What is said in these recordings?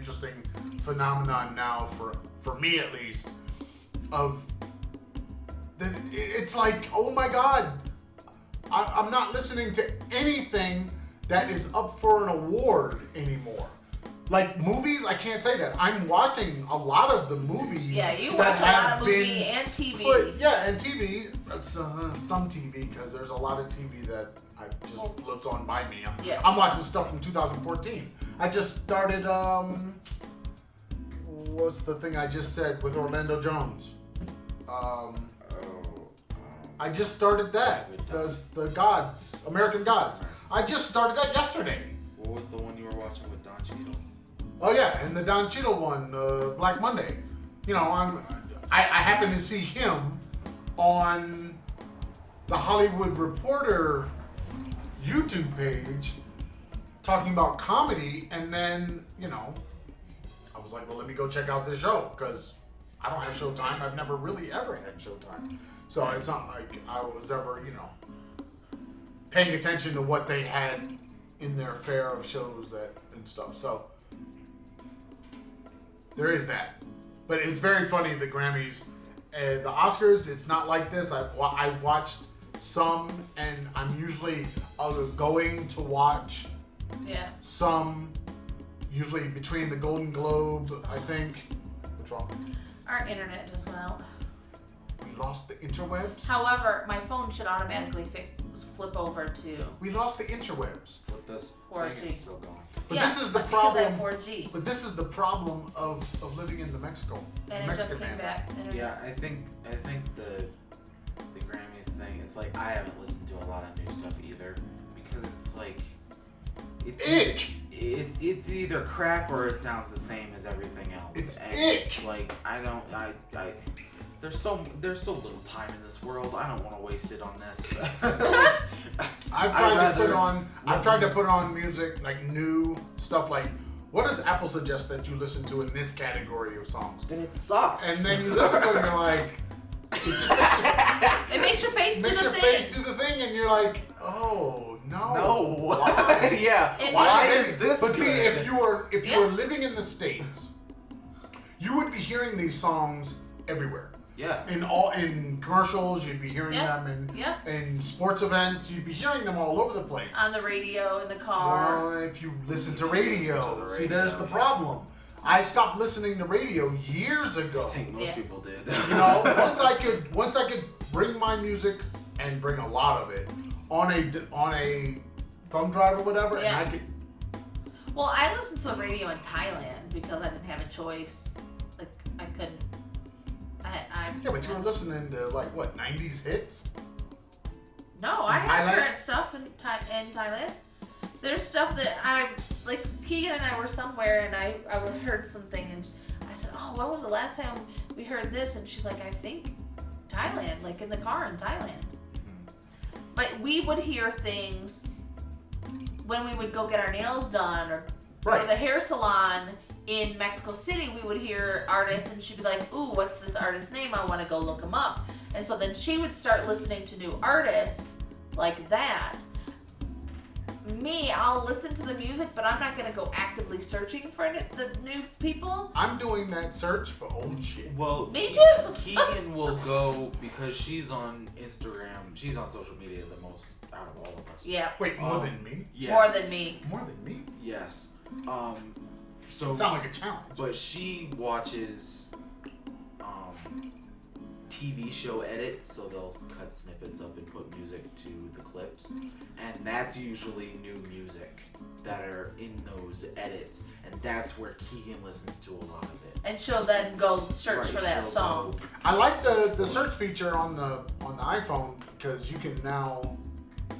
interesting phenomenon now for me at least. Of that, it's like, oh my God, I'm not listening to anything that is up for an award anymore. Like movies, I can't say that. I'm watching a lot of the movies. Yeah, you that watch a lot have of been movie and TV. put, yeah, and TV. Some TV, because there's a lot of TV that just floats on by me. I'm watching stuff from 2014. I just started, what's the thing I just said with Orlando Jones? I just started that. The Gods, American Gods. I just started that yesterday. What was the one you were watching with Don Cheadle? Oh yeah, and the Don Cheadle one, Black Monday. You know, I happen to see him on the Hollywood Reporter YouTube page talking about comedy, and then, you know, I was like, well, let me go check out this show, because I don't have Showtime. I've never really ever had Showtime. So it's not like I was ever, you know, paying attention to what they had in their fare of shows and stuff. So there is that. But it's very funny, the Grammys. The Oscars, it's not like this. I've watched some, and I'm usually going to watch some, usually between the Golden Globe, I think. What's wrong? Our internet just went out. We lost the interwebs? However, my phone should automatically flip over to We lost the interwebs. But this 4G. thing is still going. But this is the problem. 4G. But this is the problem of living in the Mexico. And it just came back. Yeah, I think the Grammys thing. It's like I haven't listened to a lot of new stuff either, because it's like it's either crap or it sounds the same as everything else. It's like there's so little time in this world. I don't want to waste it on this. I've tried to put on music, like new stuff. Like, what does Apple suggest that you listen to in this category of songs? Then it sucks. And then you listen to it and you're like, it makes your face do the thing, and you're like, oh no. No. Why? Yeah. Why is this? But good? see, if you were living in the States, you would be hearing these songs everywhere. Yeah. In commercials, you'd be hearing them in sports events, you'd be hearing them all over the place. On the radio, in the car. Well, if you listen to radio, see, there's the problem. I stopped listening to radio years ago. I think most people did. You know, once I could bring my music and bring a lot of it on a thumb drive or whatever, and I could. Well, I listened to the radio in Thailand because I didn't have a choice. Like, I couldn't. Yeah, but you were listening to, like, what, 90s hits? No, I have current stuff in Thailand. There's stuff that like, Keegan and I were somewhere, and I heard something, and I said, oh, when was the last time we heard this? And she's like, I think Thailand, like in the car in Thailand. But we would hear things when we would go get our nails done or go to the hair salon in Mexico City. We would hear artists, and she'd be like, ooh, what's this artist's name? I want to go look him up. And so then she would start listening to new artists like that. Me, I'll listen to the music, but I'm not going to go actively searching for the new people. I'm doing that search for old shit. Well, me too. Keegan will go because she's on Instagram. She's on social media the most out of all of us. Yeah. Wait, more than me? Yes. More than me. More than me? Yes. So sound like a challenge. But she watches TV show edits, so they'll cut snippets up and put music to the clips, and that's usually new music that are in those edits, and that's where Keegan listens to a lot of it. And she'll then go search for that song. I like the search feature on the iPhone, because you can now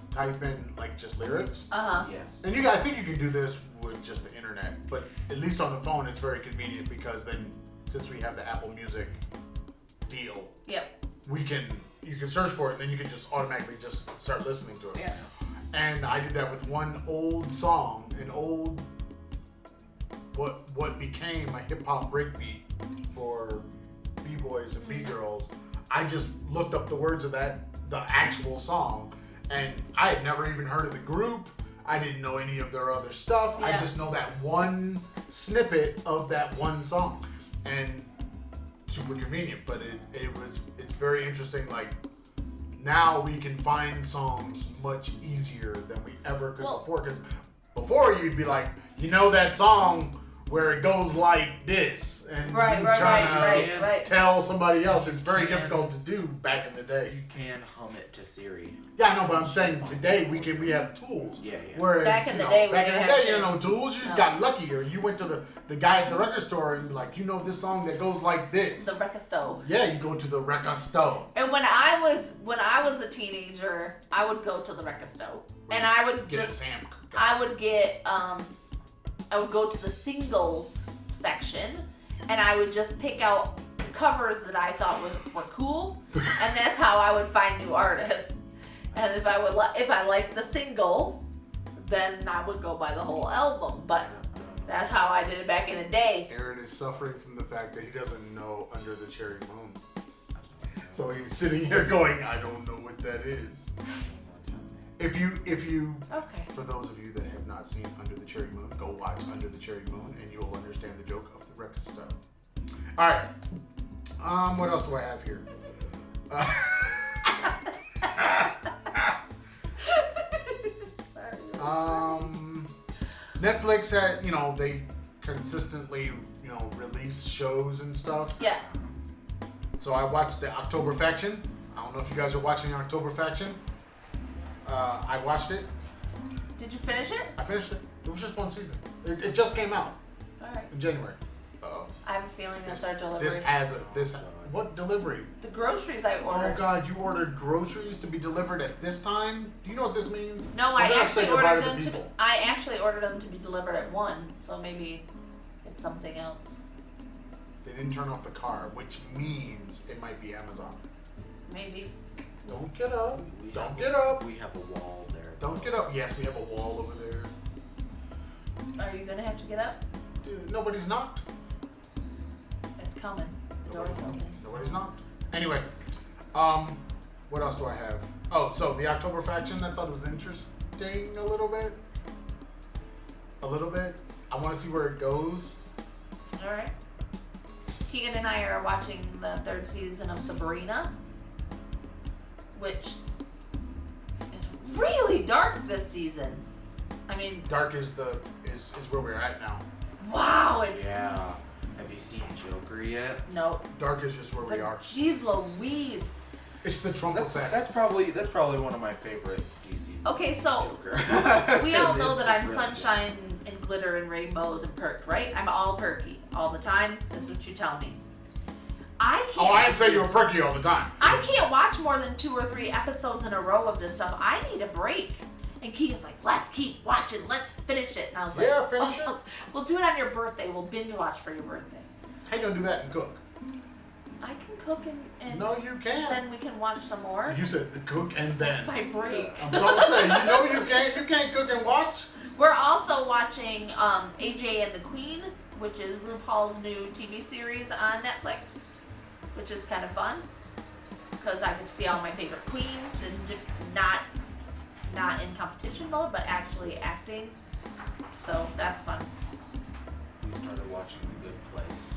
type in, like, just lyrics. Yes. And I think you can do this with just the internet, but at least on the phone it's very convenient, because then, since we have the Apple Music deal, you can search for it, and then you can just automatically just start listening to it. Yeah. And I did that with one old song, what became a hip hop breakbeat for b-boys and b-girls. I just looked up the words of the actual song, and I had never even heard of the group. I didn't know any of their other stuff. I just know that one snippet of that one song, and super convenient. But it's very interesting. Like now we can find songs much easier than we ever could before. Because before you'd be like, that song where it goes like this, and you trying to tell somebody else. It's very difficult to do back in the day. You can hum it to Siri. Yeah, I know, but I'm saying today we have tools. Yeah. Whereas back in the day, you didn't know tools. You just got lucky, or you went to the guy at the record store and be like, this song that goes like this. The Wrecka Stow. Yeah, you go to the Wrecka Stow. And when I was a teenager, I would go to the Wrecka Stow, and I would get just a Sam. I would go to the singles section, and I would just pick out covers that I thought were cool, and that's how I would find new artists. And if I liked the single, then I would go buy the whole album. But that's how I did it back in the day. Aaron is suffering from the fact that he doesn't know Under the Cherry Moon. So he's sitting here going, I don't know what that is. If you Okay. For those of you that have not seen Under the Cherry Moon, go watch Under the Cherry Moon and you'll understand the joke of the Wrecka Stow. Alright. What else do I have here? Netflix had, they consistently, release shows and stuff. Yeah. So I watched the October Faction. I don't know if you guys are watching October Faction. I watched it. Did you finish it? I finished it. It was just one season. It just came out. Alright. In January. I have a feeling that's our delivery. What delivery? The groceries I ordered. Oh God, you ordered groceries to be delivered at this time? Do you know what this means? No, I actually ordered them to be delivered at 1, so maybe it's something else. They didn't turn off the car, which means it might be Amazon. Maybe. Don't get up. Don't get up. We have a wall there. Don't get up. Yes, we have a wall over there. Are you gonna have to get up? Dude, nobody's knocked. It's coming. Door's open. Nobody's knocked. Anyway, what else do I have? Oh, so the October Faction, I thought it was interesting a little bit. A little bit. I want to see where it goes. All right. Keegan and I are watching the 3rd season of Sabrina, which is really dark this season. I mean, dark is where we're at now. Wow, it's Have you seen Joker yet? No. Dark is just where we are. Jeez Louise. It's the Trump effect. That's probably one of my favorite DC. Okay, so Joker. we all know that I'm really sunshine and glitter and rainbows and perk, right? I'm all perky all the time. This is what you tell me. I can't. Oh, I didn't say you were perky all the time. I can't watch more than 2 or 3 episodes in a row of this stuff. I need a break. And Keegan's like, let's keep watching. Let's finish it. And I was like, yeah, finish it. We'll do it on your birthday. We'll binge watch for your birthday. How you gonna do that and cook? I can cook and no, you can't. Then we can watch some more. You said cook and then. That's my break. I'm trying to say, you can't. You can't cook and watch. We're also watching AJ and the Queen, which is RuPaul's new TV series on Netflix, which is kind of fun because I can see all my favorite queens and not in competition mode, but actually acting. So that's fun. We started watching The Good Place.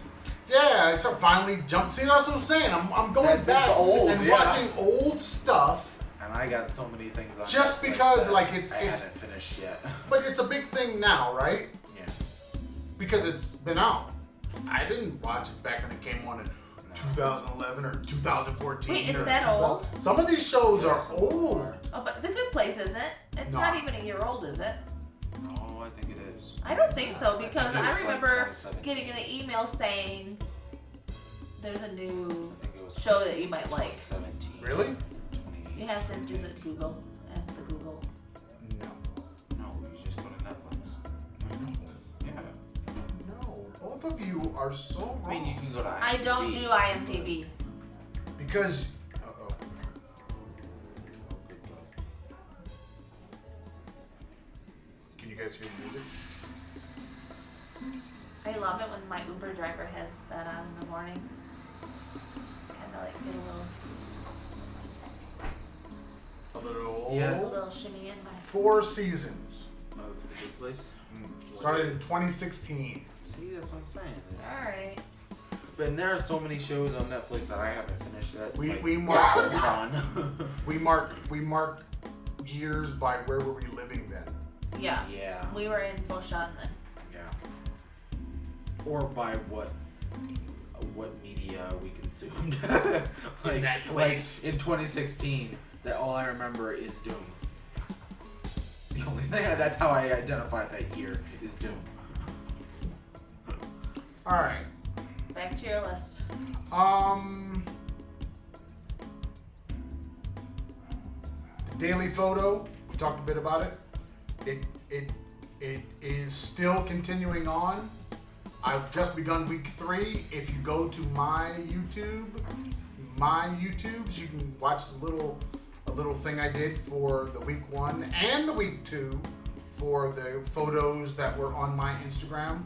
Yeah, I finally jumped. See, that's what I'm saying. I'm going back and watching old stuff. And I got so many things on just Netflix because, that like, I haven't finished yet. But it's a big thing now, right? Yeah. Because it's been out. I didn't watch it back when it came on in 2011 or 2014. Wait, is that old? Some of these shows are old. Oh, but The Good Place isn't. It's not even a year old, is it? No, I think it is. I don't think so because I remember like getting an email saying there's a new I think it was show that you might like. 2017. Really? You have to do the Google. Ask the Google. No. No, you just go to Netflix. Yeah. No. Both of you are so wrong. I mean, you can go to IMDb. I don't do IMDb. Because... Can you guys hear the music? I love it when my Uber driver has that on in the morning. Kind of like get a little shimmy in my 4 seasons of The Good Place. Started in 2016. See, that's what I'm saying. Alright. But there are so many shows on Netflix that I haven't finished yet. We mark years by where were we living then. Yeah. Yeah. We were in Foshan then. Yeah. Or by what media we consumed. In that place. Like in 2016, that all I remember is Doom. The only thing that's how I identify that year is Doom. All right. Back to your list. Daily photo. We talked a bit about it. It is still continuing on. I've just begun week 3. If you go to my YouTubes, you can watch a little thing I did for the week 1 and the week 2 for the photos that were on my Instagram.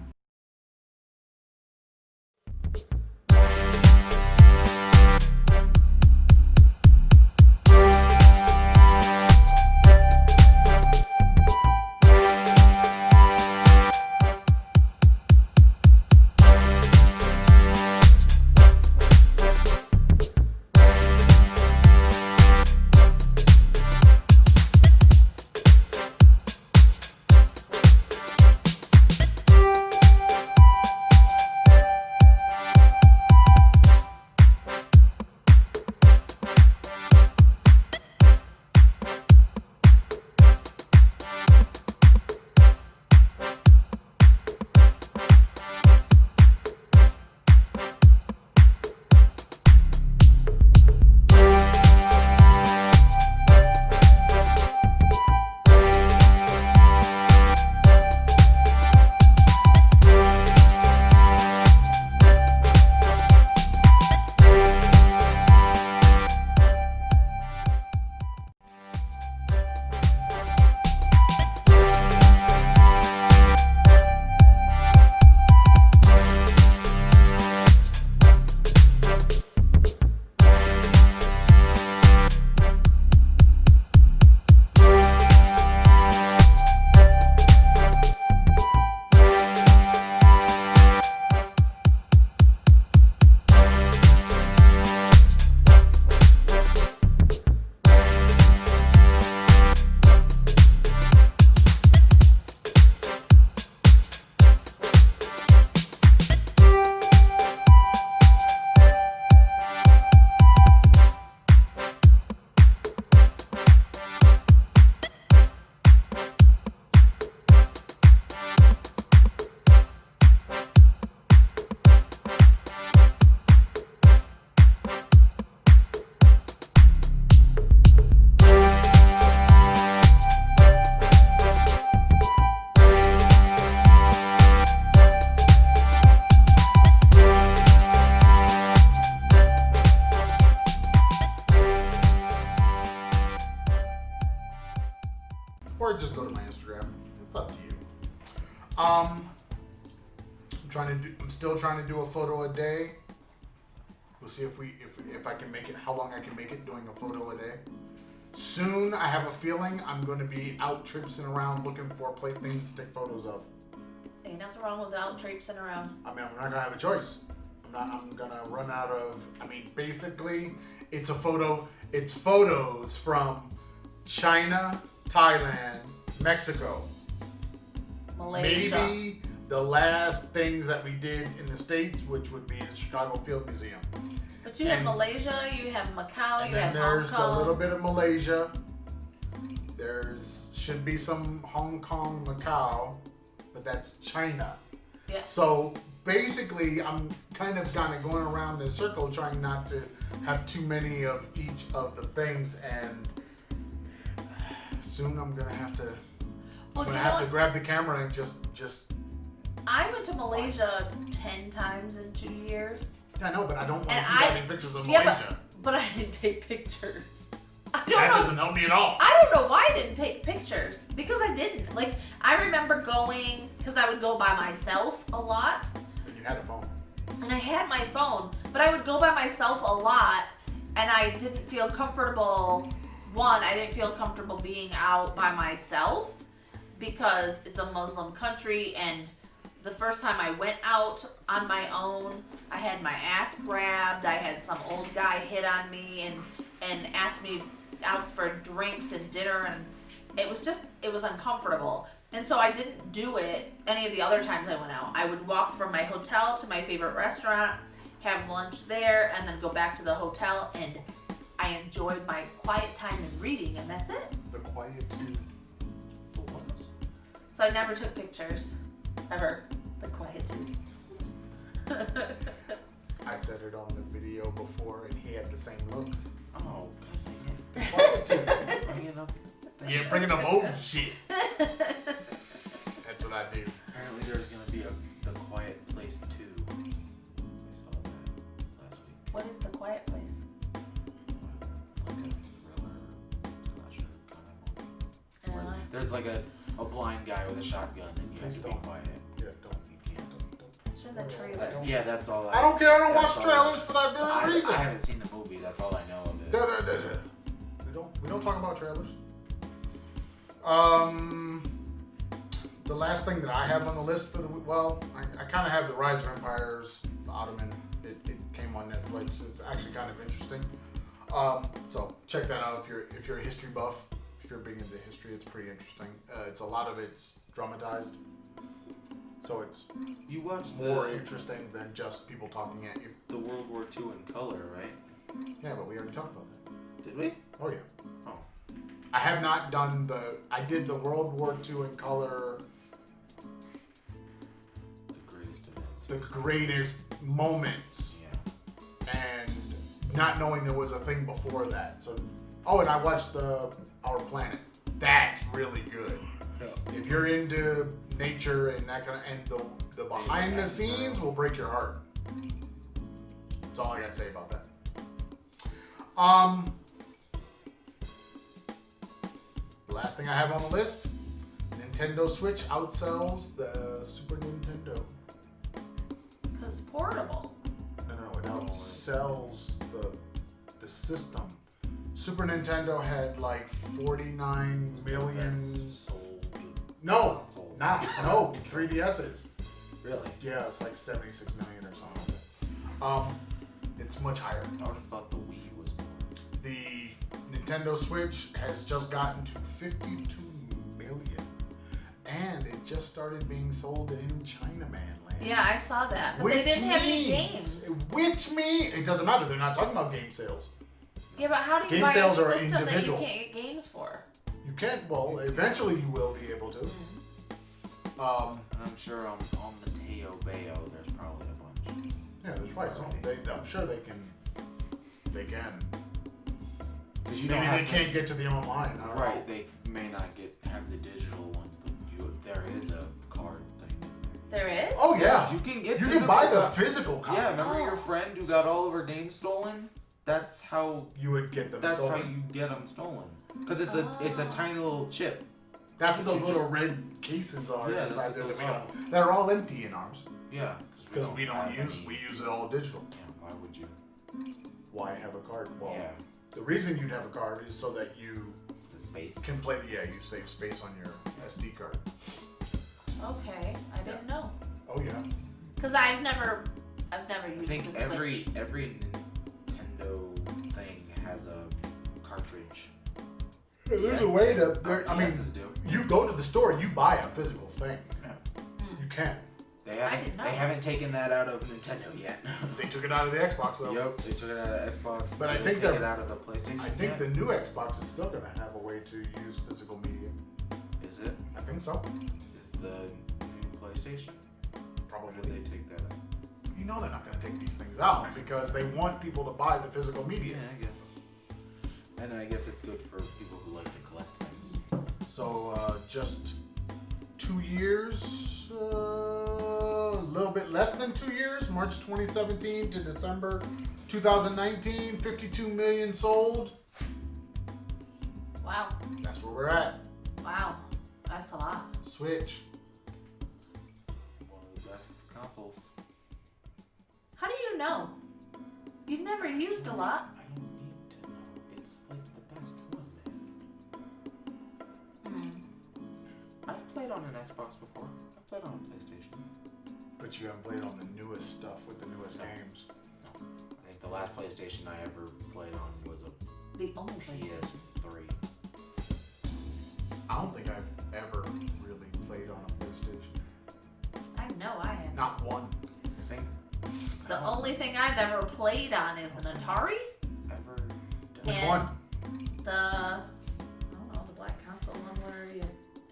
Or just go to my Instagram. It's up to you. I'm still trying to do a photo a day. We'll see if I can make it, how long I can make it doing a photo a day. Soon, I have a feeling I'm going to be out traipsing around looking for things to take photos of. Ain't nothing wrong with out traipsing around. I mean, I'm not gonna have a choice. I'm gonna run out of. I mean, basically, it's photos from China, Thailand, Mexico. Malaysia. Maybe the last things that we did in the States, which would be the Chicago Field Museum. But you have Malaysia, you have Macau, you have Hong Kong. There's a little bit of Malaysia. Should be some Hong Kong, Macau, but that's China. Yeah. So basically, I'm kind of going around this circle, trying not to have too many of each of the things, and soon I'm gonna have to. Well, I'm gonna have to grab the camera and just. I went to Malaysia 10 times in 2 years. I know, but I don't want to keep having pictures of Malaysia. But I didn't take pictures. That doesn't help me at all. I don't know why I didn't take pictures. Because I didn't. Like, I remember going, because I would go by myself a lot. And you had a phone. And I had my phone, but I would go by myself a lot, and I didn't feel comfortable. One, I didn't feel comfortable being out by myself because it's a Muslim country, and the first time I went out on my own, I had my ass grabbed. I had some old guy hit on me and asked me out for drinks and dinner, and it was uncomfortable. And so I didn't do it any of the other times I went out. I would walk from my hotel to my favorite restaurant, have lunch there, and then go back to the hotel, and I enjoyed my quiet time and reading, and that's it. The quietude. The what? So I never took pictures. Ever. The quietude. I said it on the video before, and he had the same look. Oh, The quietude. yeah, Bringing up old shit. That's what I do. apparently there's gonna be the Quiet Place 2. I saw that last week. What is The Quiet Place? Like a thriller slasher comic movie. Where there's like a blind guy with a shotgun and you have to be quiet. Yeah, don't. You can't. It's in the trailer. That's all I don't care. I don't watch that's all trailers for that very reason. I haven't seen the movie. That's all I know of it. We don't talk about trailers. The last thing that I have on the list for I kind of have the Rise of Empires, the Ottoman. It came on Netflix. It's actually kind of interesting. So check that out if you're a history buff. If you're big into history, it's pretty interesting. It's a lot of it's dramatized, so it's You watched more interesting than just people talking at you. the World War II in color, right? Yeah, but we already talked about that. Did we? Oh yeah. Oh. I have not done I did the World War II in color. The greatest event. The greatest moments, Yeah. and not knowing there was a thing before that. So, and I watched Our Planet. That's really good. Yeah. If you're into nature and that kind of, and the behind the scenes will break your heart. That's all I got to say about that. The last thing I have on the list, Nintendo Switch outsells the Super Nintendo. Because it's portable. No, it outsells the system. Super Nintendo had like 49 million. Sold. No, Sold. not 3DSs. Really? Yeah, it's like 76 million or something like that. It's much higher. I would have thought the Wii was more. The Nintendo Switch has just gotten to 52 million, and it just started being sold in Chinaman land. Yeah, I saw that. But they didn't have any games. Which means it doesn't matter. They're not talking about game sales. Yeah, but how do you Game buy sales a are system individual. that you can't get games for? You can't. Well, eventually you will be able to. And I'm sure on Mateo Bayo there's probably a bunch. Yeah, there's probably some. I'm sure they can. They can. Because Maybe they can't get to the online. I don't know. Right, they may not have the digital ones, but there is a card thing in there. There is? Oh yeah. Yes, you can get. You can buy the physical. physical copy. Yeah, remember your friend who got all of her games stolen? That's how. You would get them That's stolen. how you get them stolen. Because it's a tiny little chip. That's what those you little just- red cases are Yeah, inside that's there what that we those don't. They're all empty in ours Yeah. because we don't have use. any- We use it all digital. Yeah, why would you? Why have a card? Well, Yeah. the reason you'd have a card is so that you The space. can play. Yeah, you save space on your SD card. Okay, I didn't know. Oh yeah. Because I've never I used think the every Switch. Nintendo thing has a cartridge. There's Yeah. a way to. I mean, RTSs do. you go to the store, you buy a physical thing. Yeah. You can. They didn't know. haven't taken that out of Nintendo yet. They took it out of the Xbox though. Yep, they took it out of Xbox. But They I didn't think take they're- it out of the PlayStation. I think yet. the new Xbox is still gonna have a way to use physical media. Is it? I think so. Is the new PlayStation? Or Probably. did they take that out? You know they're not gonna take these things out because they want people to buy the physical media. Yeah, I guess. And I guess it's good for people who like to collect things. So just 2 years, a little bit less than 2 years, March 2017 to December 2019, 52 million sold. Wow. That's where we're at. Wow. That's a lot. Switch. One of the best consoles. How do you know? You've never used a lot. I don't need to know. It's like the best one, man. Hmm. I've played on an Xbox before. I've played on a PlayStation. But you haven't played on the newest stuff with the newest games. No. I think the last PlayStation I ever played on was a The only PS3. I don't think I've ever really played on a PlayStation. I know I have. Not one. I think. The only thing I've ever played on is an Atari. Ever done. Which And one? The, I don't know, the black console one where you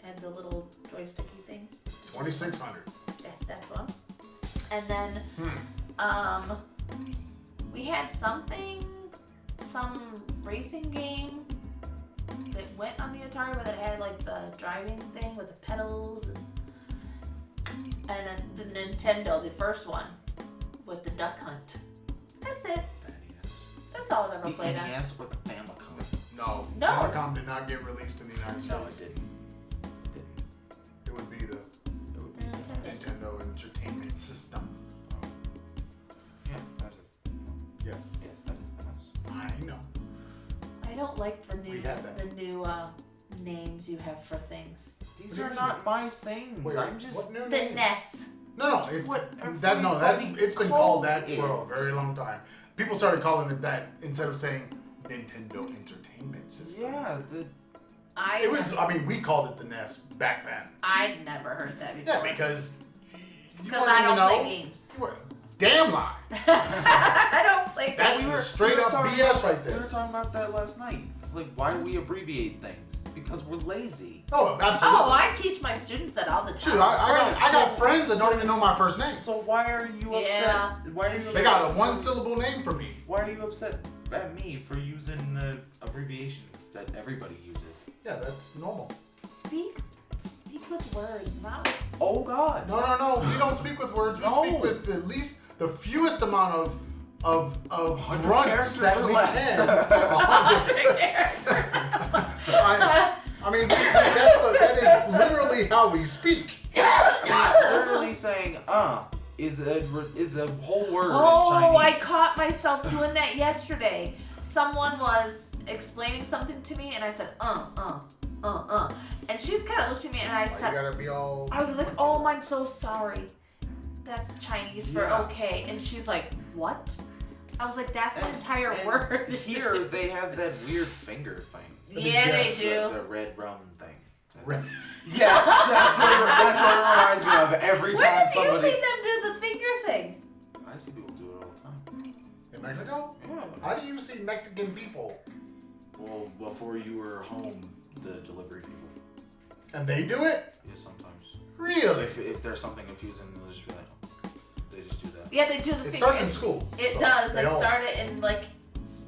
had the little joysticky things. 2600. Yeah, that's one. And then, we had some racing game that went on the Atari, but it had like the driving thing with the pedals and the Nintendo, the first one with the Duck Hunt. That's it. NES. That's all I've ever The played on. NES or the Famicom? No. No. Famicom did not get released in the United No, it States. didn't. It didn't. It would be the It would be Nintendo Entertainment System. Yeah, that is. Yes. Yes, that is the mouse. I know. I don't like the We had that. new names you have for things. These What do are you not my things. Wait, I'm just. what new The names? NES. No, it's What it's been everybody called that calls for a it. very long time. People started calling it that instead of saying Nintendo Entertainment System. Yeah, It was. I mean, we called it the NES back then. I'd never heard that before. Yeah, because you Because weren't I in the don't know. play games. You were damn lie. I don't play That's games. straight up talking BS about, right there. We were talking about that last night. It's like, why do we abbreviate things? Because we're lazy. Oh, absolutely. Oh, I teach my students that all the time. Shoot, I got friends that don't even know my first name. So why are you upset? Yeah. Why are you? They upset got a one-syllable name for me. Why are you upset at me for using the abbreviations that everybody uses? Yeah, that's normal. Speak with words, not with... Oh God! No. We don't speak with words. We No. speak with at least the fewest amount of 100 grunts characters that or we less. can. 100. I mean, that is literally how we speak. Literally saying is a whole word in Oh, Chinese. I caught myself doing that yesterday. Someone was explaining something to me, and I said, and she's kind of looked at me, and I You said, gotta be all. I was like, oh, I'm so sorry. That's Chinese for Yeah. okay. And she's like, what? I was like, that's an entire And word. Here they have that weird finger thing. Yeah, Yes, they do. The red rum thing. Red. Yes, that's what it reminds me of every Where time have you somebody. seen them do the finger thing? I see people do it all the time. In Mexico? Yeah. How do you see Mexican people? Well, before you were home, the delivery people. And they do it? Yeah, sometimes. Really? If there's something confusing, they'll just be like, they just do that. Yeah, they do the It finger. starts in school. It so does. They all- start it in like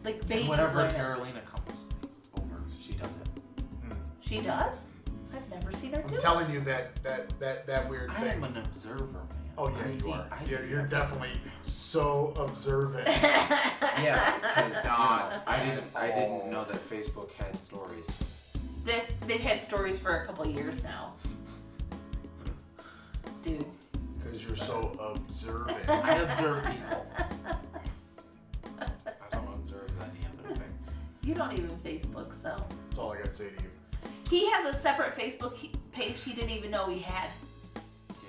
babies Whenever learn it. Carolina comes over, she does it. She does? I've never seen her do I'm it. telling you that weird I thing. am an observer, man. Oh yeah, I you see, are. I You're, see you're everything. definitely so observant. Yeah, because Not I didn't all. know that Facebook had stories. They've had stories for a couple years now. Dude. Because you're so observant. I observe people. I don't observe any other things. You don't even Facebook, so. That's all I gotta say to you. He has a separate Facebook page he didn't even know he had.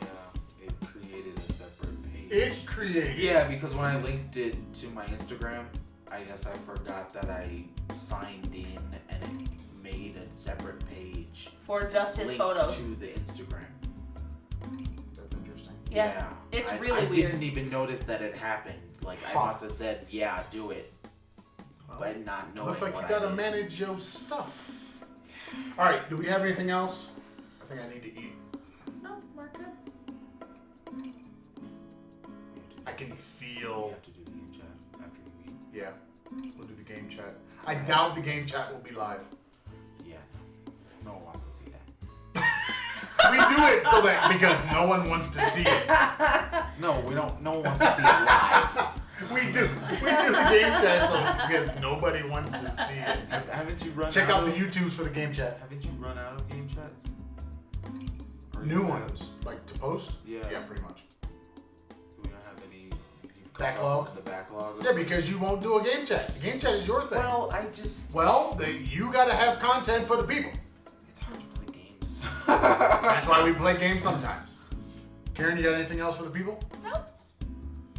Yeah, it created a separate page. It created. Yeah, because when I linked it to my Instagram, I guess I forgot that I signed in and it made a separate page For just his linked photos. to the Instagram. That's interesting. Yeah. It's really I weird. didn't even notice that it happened. Like, I Huh. must have said, yeah, do it. Well, But not knowing looks like what you gotta I did. manage your stuff. All right. Do we have anything else? I think I need to eat. No, we're good. I can You feel. have to do the game chat after you eat. Yeah. We'll do the game chat. I doubt the game chat will be live. Yeah. No one wants to see that. We do it so that because no one wants to see it. No, we don't. No one wants to see it live. We do the game chat so because nobody wants to see it. Haven't you run Check out out the of, YouTubes for the game chat. Haven't you run out of game chats? Or New you ones, like to post. Yeah. Yeah, pretty much. Do we not have any? You've caught Backlog? up with the backlog. Yeah, because you won't do a game chat. The game chat is your thing. Well, I just. You gotta have content for the people. It's hard to play games. That's why we play games sometimes. Karen, you got anything else for the people? Nope.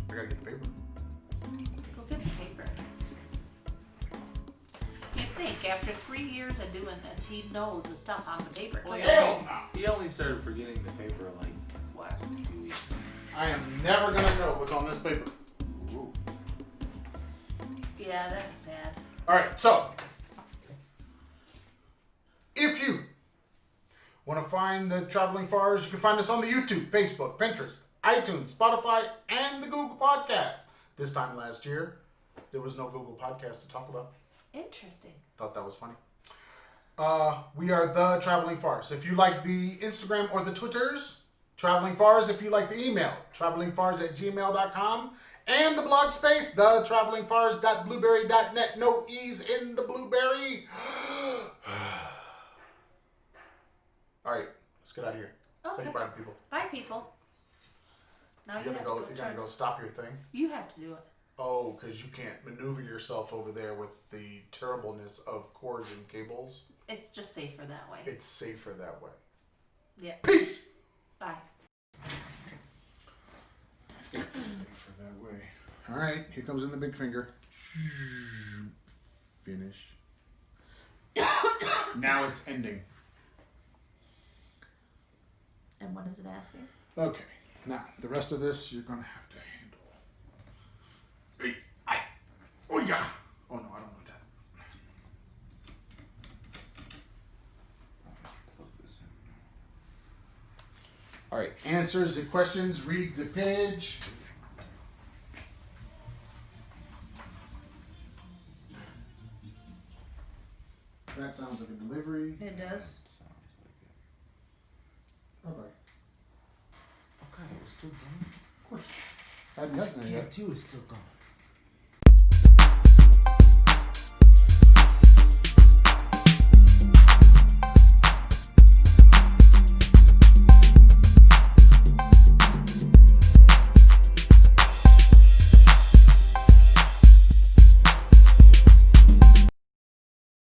I gotta get the paper. Go get the paper. You'd think after 3 years of doing this, he'd know the stuff on the paper. Well, Hell he only started forgetting the paper like last 2 weeks. I am never gonna know what's on this paper. Ooh. Yeah, that's sad. Alright, so if you want to find the Traveling Farrs, you can find us on the YouTube, Facebook, Pinterest, iTunes, Spotify, and the Google Podcast. This time last year, there was no Google Podcast to talk about. Interesting. Thought that was funny. We are the Traveling Farrs. If you like the Instagram or the Twitters, Traveling Farrs. If you like the email, travelingfars@gmail.com. And the blog space, thetravelingfars.blueberry.net. No E's in the blueberry. All right, let's get out of here. Okay. Say goodbye to people. Bye, people. Now You're gonna go stop your thing? You have to do it. Oh, because you can't maneuver yourself over there with the terribleness of cords and cables. It's just safer that way. It's safer that way. Yeah. Peace! Bye. It's safer that way. All right, here comes in the big finger. Finish. Now it's ending. And what is it asking? Okay, now the rest of this you're gonna have to handle. Oh yeah. Oh no, I don't want that. Plug this in. All right, answers the questions, reads the page. That sounds like a delivery. It does. Bye bye. Oh god, it was still going. Of course. I hadn't gotten there yet. Two is still going.